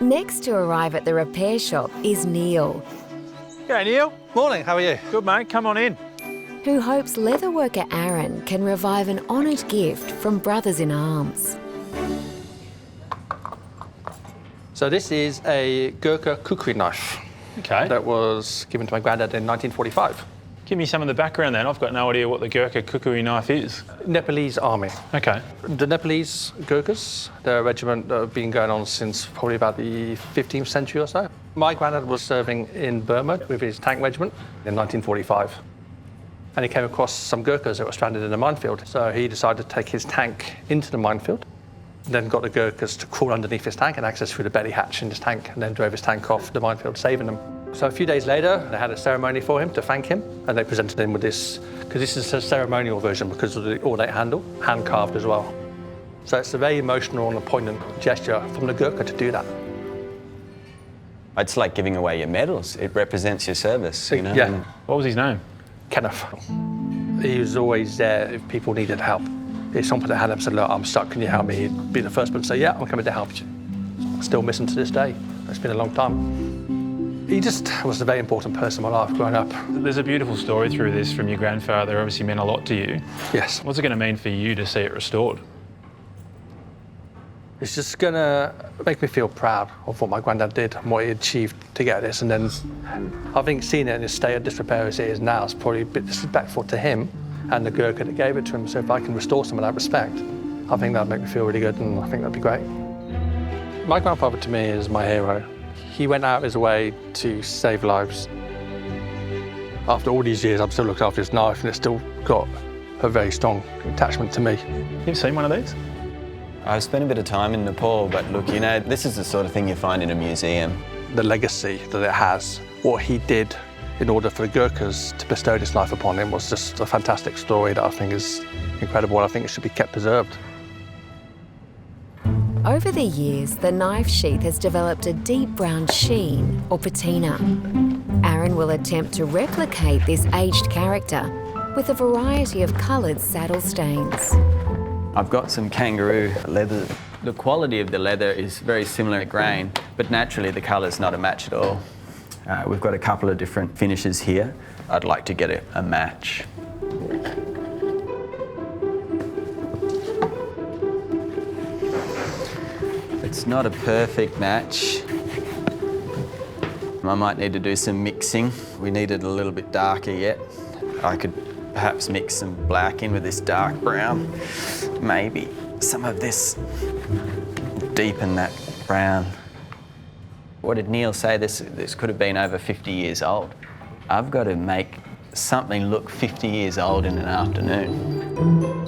Next to arrive at the repair shop is Neil, G'day, Neil. Morning, how are you? Good, mate. Come on in. who hopes leather worker Aaron can revive an honoured gift from Brothers in Arms. So this is a Gurkha kukri knife Okay. that was given to my granddad in 1945. Give me some of the background then. I've got no idea what the Gurkha kukri knife is. Nepalese army. Okay. The Nepalese Gurkhas, they're a regiment that have been going on since probably about the 15th century or so. My granddad was serving in Burma with his tank regiment in 1945. And he came across some Gurkhas that were stranded in a minefield. So he decided to take his tank into the minefield, then got the Gurkhas to crawl underneath his tank and access through the belly hatch in his tank, and then drove his tank off the minefield, saving them. So a few days later, they had a ceremony for him to thank him, and they presented him with this, because this is a ceremonial version because of the ornate handle, hand-carved as well. So it's a very emotional and poignant gesture from the Gurkha to do that. It's like giving away your medals. It represents your service, you know? Yeah. And What was his name? Kenneth. He was always there if people needed help. If someone put their hand up and said, look, I'm stuck, can you help me? He'd be the first one to say, yeah, I'm coming to help you. Still missing to this day. It's been a long time. He just was a very important person in my life growing up. There's a beautiful story through this from your grandfather. Obviously meant a lot to you. Yes. What's it going to mean for you to see it restored? It's just gonna make me feel proud of what my granddad did and what he achieved to get this. And then I think seeing it in his state of disrepair as it is now is probably a bit disrespectful to him and the Gurkha that gave it to him. So if I can restore some of that respect, I think that'd make me feel really good, and I think that'd be great. My grandfather to me is my hero. He went out his way to save lives. After all these years, I'm still looking after this knife, and it's still got a very strong attachment to me. You've seen one of these? I've spent a bit of time in Nepal, but look, you know, this is the sort of thing you find in a museum. The legacy that it has, what he did in order for the Gurkhas to bestow this knife upon him, was just a fantastic story that I think is incredible, and I think it should be kept preserved. Over the years, the knife sheath has developed a deep brown sheen, or patina. Aaron will attempt to replicate this aged character with a variety of coloured saddle stains. I've got some kangaroo leather. The quality of the leather is very similar grain, but naturally the colour's not a match at all. We've got a couple of different finishes here. I'd like to get a match. It's not a perfect match. I might need to do some mixing. We need it a little bit darker yet. I could perhaps mix some black in with this dark brown. Maybe some of this deepen that brown. What did Neil say? This could have been over 50 years old. I've got to make something look 50 years old in an afternoon.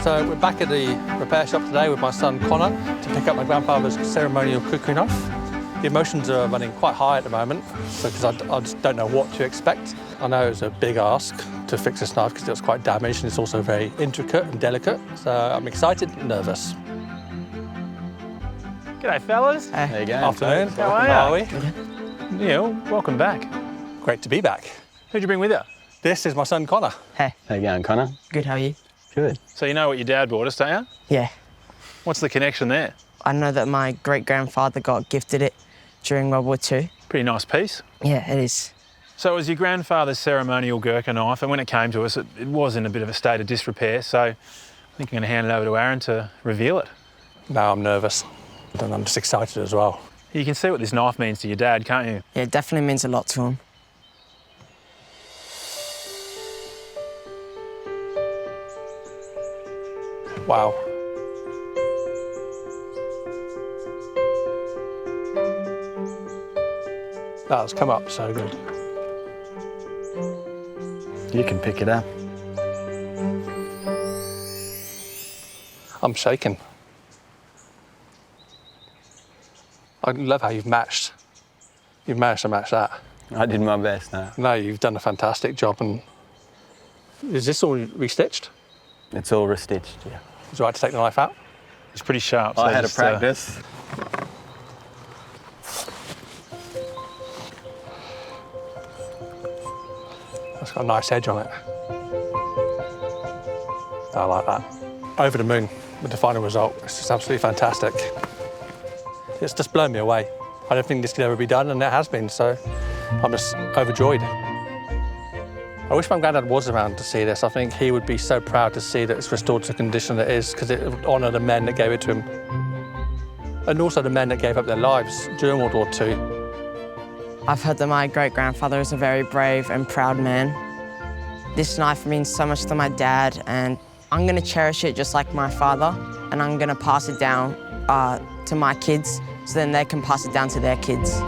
So we're back at the repair shop today with my son Connor to pick up my grandfather's ceremonial kukri knife. The emotions are running quite high at the moment because I just don't know what to expect. I know it's a big ask to fix this knife because it was quite damaged, and it's also very intricate and delicate. So I'm excited and nervous. G'day, fellas. There you go. Afternoon. How are you? Neil, welcome back. Great to be back. Who'd you bring with you? This is my son Connor. Hey, How you going, Connor? good, how are you? Good. So you know what your dad bought us, don't you? Yeah, What's the connection there? I know that my great-grandfather got gifted it during World War II. Pretty nice piece. Yeah, it is. So it was your grandfather's ceremonial Gurkha knife, and when it came to us, it was in a bit of a state of disrepair, so I think I'm going to hand it over to Aaron to reveal it. Now I'm nervous, and I'm just excited as well. You can see what this knife means to your dad, can't you? Yeah, it definitely means a lot to him. Wow. That's come up so good. You can pick it up. I'm shaking. I love how you've matched. You've managed to match that. I did my best, no. No, you've done a fantastic job. And is this all restitched? It's all restitched, yeah. Is it right to take the knife out? It's pretty sharp. I had a just, practice. That's got a nice edge on it. I like that. Over the moon with the final result. It's just absolutely fantastic. It's just blown me away. I don't think this could ever be done, and it has been, so I'm just overjoyed. I wish my granddad was around to see this. I think he would be so proud to see that it's restored to the condition that it is, because it would honour the men that gave it to him. And also the men that gave up their lives during World War II. I've heard that my great-grandfather is a very brave and proud man. This knife means so much to my dad, and I'm going to cherish it just like my father, and I'm going to pass it down to my kids so then they can pass it down to their kids.